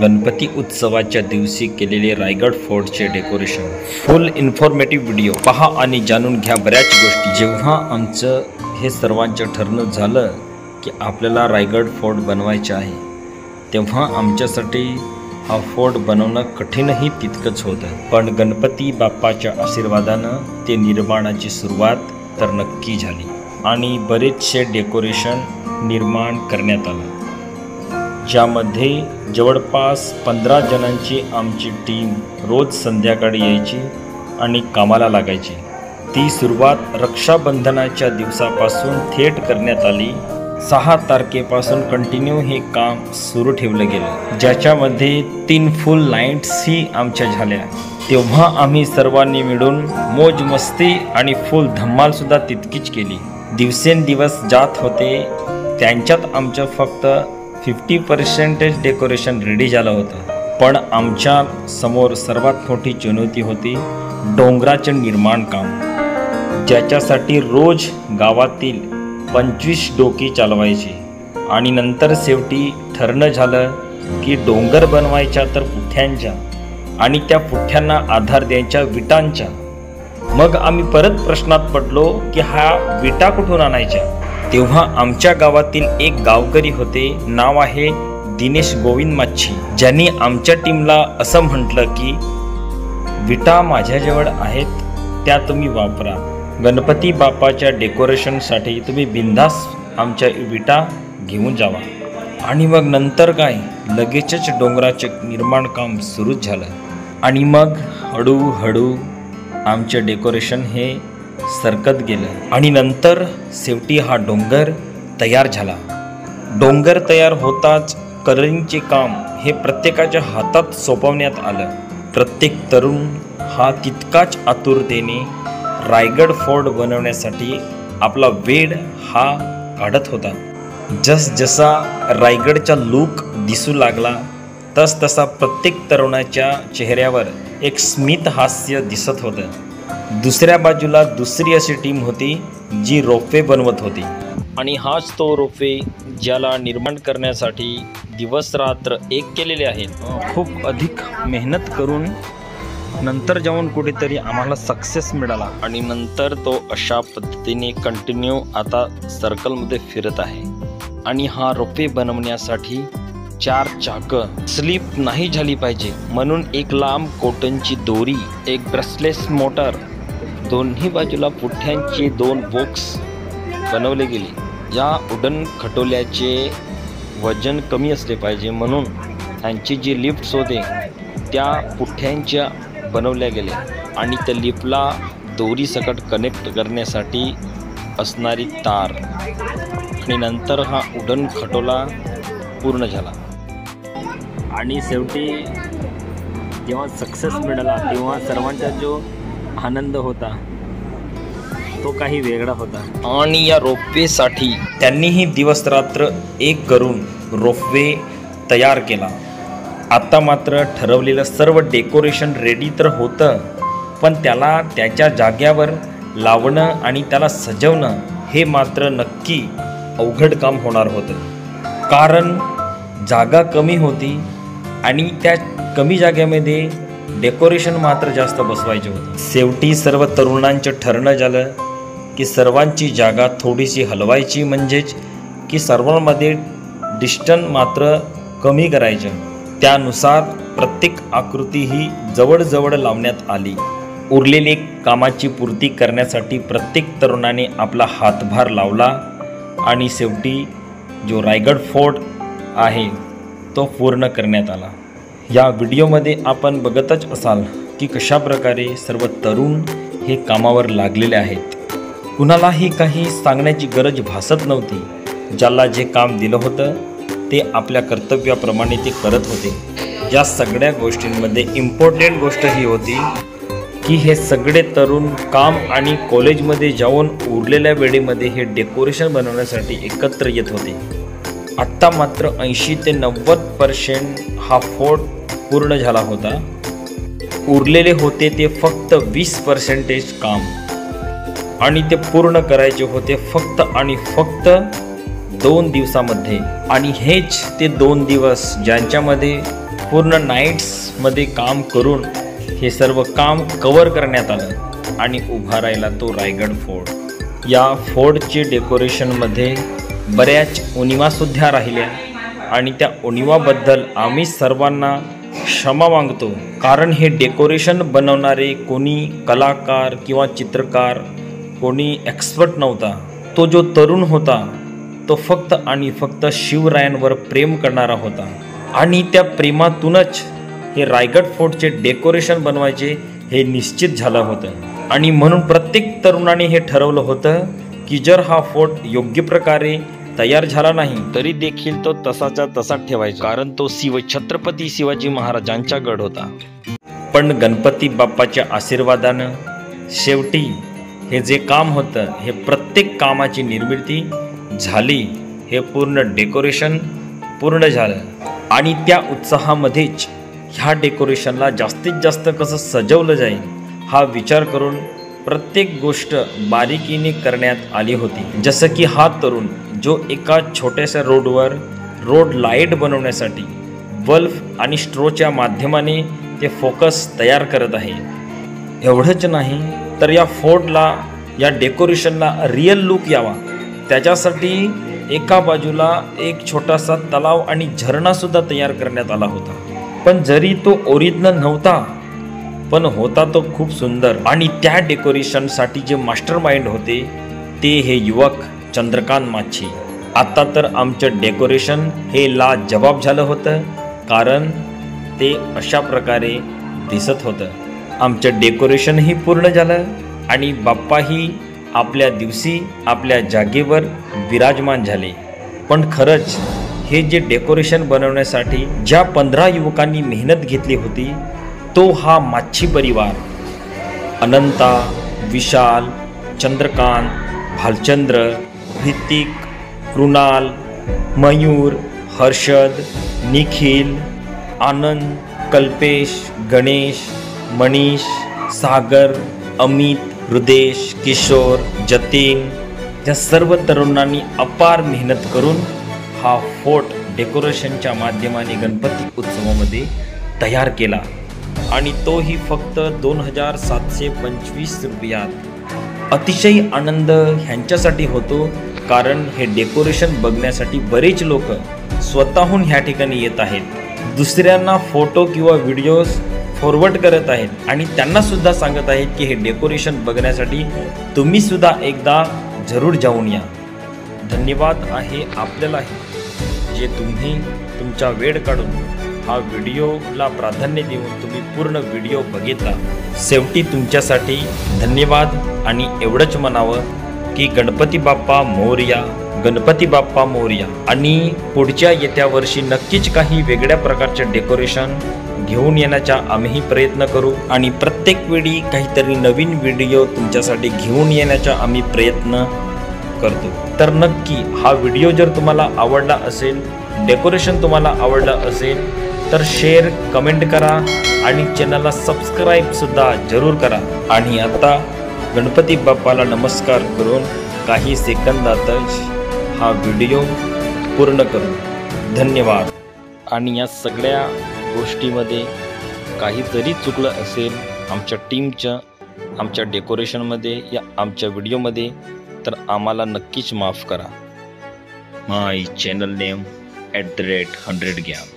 गणपती उत्सवाच्या दिवशी केलेले रायगड फोर्टचे डेकोरेशन फुल इन्फॉर्मेटिव्ह व्हिडिओ पहा आणि जाणून घ्या बऱ्याच गोष्टी। जेव्हा आमचं हे सर्वांचं ठरलं झालं की आपल्याला रायगड फोर्ट बनवायचे आहे, तेव्हा आमच्यासाठी हा फोर्ट बनवणं कठीणही तितकंच होतं। पण गणपती बाप्पाच्या आशीर्वादानं ते निर्माणाची सुरुवात तर नक्की झाली आणि बरेचसे डेकोरेशन निर्माण करण्यात आलं, ज्यामध्ये जवळपास 15 जणांची आमची टीम रोज संध्याकाळी यायची आणि कामाला लागायची। ती सुरुवात रक्षाबंधनाच्या दिवसापासून थेट करण्यात आली। 6 तारखेपासून कंटिन्यू हे काम सुरू ठेवलं गेलं, ज्याच्यामध्ये 3 फुल नाईट्सही आमच्या झाल्या। तेव्हा आम्ही सर्वांनी मिळून मौज मस्ती आणि फुल धमालसुद्धा तितकीच केली। दिवसेंदिवस जात होते, त्यांच्यात आमचं फक्त 50% डेकोरेशन रेडी झालं होतं। पण आमच्या समोर सर्वात मोठी चुनौती होती डोंगराचं निर्माण काम, ज्याच्यासाठी रोज गावातील 25 डोकी चालवायची आणि नंतर शेवटी ठरणं झालं की डोंगर बनवायचा तर पुठ्यांच्या आणि त्या पुठ्यांना आधार द्यायच्या विटांच्या। मग आम्ही परत प्रश्नात पडलो की हा विटा कुठून आणायच्या। तेव्हा आमच्या गावातील एक गावकरी होते, नाव आहे दिनेश गोविंद माच्छी, ज्यांनी आमच्या टीमला असं म्हटलं की विटा माझ्याजवळ आहेत, त्या तुम्ही वापरा। गणपती बाप्पाच्या डेकोरेशनसाठी तुम्ही बिंदास आमच्या विटा घेऊन जावा। आणि मग नंतर काय, लगेचच डोंगराचे निर्माण काम सुरूच झालं आणि मग हळूहळू आमचे डेकोरेशन हे सरकत गेलं आणि नंतर शेवटी हा डोंगर तयार झाला। डोंगर तयार होताच कलरिंगचे काम हे प्रत्येकाच्या हातात सोपवण्यात आलं। प्रत्येक तरुण हा तितकाच आतुरतेने रायगड फोर्ट बनवण्यासाठी आपला वेळ हा काढत होता। जसजसा रायगडचा लूक दिसू लागला तसतसा प्रत्येक तरुणाच्या चेहऱ्यावर एक स्मित हास्य दिसत होतं। दुसऱ्या बाजूला दुसरी अशी टीम होती जी रोपवे बनवत होती आणि हाच तो रोपवे ज्याला निर्माण करण्यासाठी दिवस रात्र एक केलेले आहेत। खूप अधिक मेहनत करून नंतर जाऊन कुठेतरी आम्हाला सक्सेस मिळाला आणि नंतर तो अशा पद्धतीने कंटिन्यू आता सर्कलमध्ये फिरत आहे। आणि हा रोपवे बनवण्यासाठी 4 चाकं स्लिप नाही झाली पाहिजे म्हणून एक लांब कॉटनची दोरी, एक ब्रेसलेस मोटर, दोन्ही बाजूला पुठ्यांचे 2 बॉक्स बनवले गेले। या उड्डाण खटोल्याचे वजन कमी असले पाहिजे म्हणून त्यांची जी लिफ्ट्स होते त्या पुठ्यांच्या बनवल्या गेल्या आणि त्या लिफ्टला दोरी सकट कनेक्ट करण्यासाठी असणारी तार आणि नंतर हा उड्डाण खटोला पूर्ण झाला। आणि शेवटी जेव्हा सक्सेस मिळाला तेव्हा सर्वांचा जो आनंद होता तो काही वेगळा होता। आणि या रोपवेसाठी त्यांनीही दिवस रात्र एक करून रोपवे तयार केला। आता मात्र ठरवलेलं सर्व डेकोरेशन रेडी तर होतं, पण त्याला त्याच्या जाग्यावर लावणं आणि त्याला सजवणं हे मात्र नक्की अवघड काम होणार होतं, कारण जागा कमी होती आणि त्या कमी जागेमध्ये डेकोरेशन मात्र जास्त बसवायचे होते। शेवटी सर्व तरुणांचं ठरणं झालं की सर्वांची जागा थोडीशी हलवायची, म्हणजेच की सर्वांमध्ये डिस्टन्स मात्र कमी करायचं। त्यानुसार प्रत्येक आकृती ही जवळजवळ लावण्यात आली। उरलेली कामाची पूर्ती करण्यासाठी प्रत्येक तरुणाने आपला हातभार लावला आणि शेवटी जो रायगड फोर्ट आहे तो पूर्ण करण्यात आला। या व्हिडिओमध्ये आपण बघतच असाल की कशा प्रकारे सर्व तरुण हे कामावर लागलेले आहेत। कुणालाही काही सांगण्याची गरज भासत नव्हती। ज्याला जे काम दिलं होतं ते आपल्या कर्तव्याप्रमाणे ते करत होते। या सगळ्या गोष्टींमध्ये इम्पॉर्टंट गोष्ट ही होती की हे सगळे तरुण काम आणि कॉलेजमध्ये जाऊन उरलेल्या वेळेमध्ये हे डेकोरेशन बनवण्यासाठी एकत्र येत होते। आत्ता मात्र 80 ते 90% हा फोर्ट पूर्ण झाला होता। उरलेले होते ते फक्त 20% काम आणि ते पूर्ण करायचे होते फक्त आणि फक्त 2 दिवसामध्ये। आणि हेच ते 2 दिवस ज्यांच्यामध्ये पूर्ण नाईट्समध्ये काम करून हे सर्व काम कवर करण्यात आलं आणि उभा राहिला तो रायगड फोर्ट। या फोर्टचे डेकोरेशनमध्ये बऱ्याच उणिवासुद्धा राहिल्या आणि त्या उणिवाबद्दल आम्ही सर्वांना क्षमा मागतो, कारण हे डेकोरेशन बनवणारे कोणी कलाकार किंवा चित्रकार कोणी एक्सपर्ट नव्हता। तो जो तरुण होता तो फक्त आणि फक्त शिवरायांवर प्रेम करणारा होता आणि त्या प्रेमातूनच हे रायगड फोर्टचे डेकोरेशन बनवायचे हे निश्चित झालं होतं। आणि म्हणून प्रत्येक तरुणाने हे ठरवलं होतं की जर हा फोर्ट योग्य प्रकारे तयार झाला नाही तरी देखील तो तसाचा तसाच ठेवायचा, कारण तो छत्रपती शिवाजी महाराजांचा गड होता। पण गणपती बाप्पाच्या आशीर्वादानं शेवटी हे जे काम होतं हे प्रत्येक कामाची निर्मिती झाली, हे पूर्ण डेकोरेशन पूर्ण झालं आणि त्या उत्साहामध्येच ह्या डेकोरेशनला जास्तीत जास्त कसं सजवलं जाईल हा विचार करून प्रत्येक गोष्ट बारीकीने करण्यात आली होती। जसं की हा तरुण जो एका छोट्याशा रोडवर रोड लाईट बनवण्यासाठी बल्ब आणि स्ट्रोच्या माध्यमाने ते फोकस तयार करत आहे। एवढंच नाही तर या फोर्टला या डेकोरेशनला रिअल लुक यावा त्याच्यासाठी एका बाजूला एक छोटासा तलाव आणि झरणासुद्धा तयार करण्यात आला होता। पण जरी तो ओरिजिनल नव्हता पण होता तो खूप सुंदर। आणि त्या डेकोरेशनसाठी जे मास्टर माइंड होते ते हे युवक चंद्रकांत माच्छी। आता तर आमचं डेकोरेशन हे लाजवाब झालं होतं, कारण ते अशा प्रकारे दिसत होतं। आमचं डेकोरेशनही पूर्ण झालं आणि बाप्पाही आपल्या दिवशी आपल्या जागेवर विराजमान झाले। पण खरंच हे जे डेकोरेशन बनवण्यासाठी ज्या 15 युवकांनी मेहनत घेतली होती तो हा माच्छी परिवार, अनंता, विशाल, चंद्रकांत, भालचंद्र, ऋतिक, कृणाल, मयूर, हर्षद, निखिल, आनंद, कल्पेश, गणेश, मनीष, सागर, अमित, हृदेश, किशोर, जतीन या सर्व तरुणांनी अपार मेहनत करून हा फोर्ट डेकोरेशनच्या माध्यमाने गणपती उत्सवामध्ये तयार केला आणि तोही फक्त 2725 रुपयात। अतिशय आनंद ह्यांच्यासाठी होतो, कारण हे डेकोरेशन बघण्यासाठी बरेच लोक स्वतःहून ह्या ठिकाणी येत आहेत, दुसऱ्यांना फोटो किंवा व्हिडिओज फॉरवर्ड करत आहेत आणि त्यांना सुद्धा सांगत आहेत की हे डेकोरेशन बघण्यासाठी तुम्ही सुद्धा एकदा जरूर जाऊन या। धन्यवाद आहे आपल्यालाही जे तुम्ही तुमचा वेळ काढून हा व्हिडिओला प्राधान्य देऊन तुम्ही पूर्ण व्हिडिओ बघितला। शेवटी तुमच्यासाठी धन्यवाद आणि एवढंच म्हणावं की गणपती बाप्पा मोरया, गणपती बाप्पा मोरया। आणि पुढच्या येत्या वर्षी नक्कीच काही वेगळ्या प्रकारचे डेकोरेशन घेऊन येण्याचा आम्ही प्रयत्न करू आणि प्रत्येक वेळी काहीतरी नवीन व्हिडिओ तुमच्यासाठी घेऊन येण्याचा आम्ही प्रयत्न करतो। तर नक्की हा व्हिडिओ जर तुम्हाला आवडला असेल, डेकोरेशन तुम्हाला आवडलं असेल तर शेअर, कमेंट करा आणि चॅनलला सबस्क्राईब सुद्धा जरूर करा। आणि आता गणपती बाप्पाला नमस्कार करून काही सेकंदातच हा व्हिडिओ पूर्ण करू। धन्यवाद। आणि या सगळ्या गोष्टीमध्ये काही जरी चुकलं असेल आमच्या टीमच्या, आमच्या डेकोरेशनमध्ये या आमच्या व्हिडिओमध्ये तर आम्हाला नक्कीच माफ करा। माय चॅनल नेम @100 ग्याम।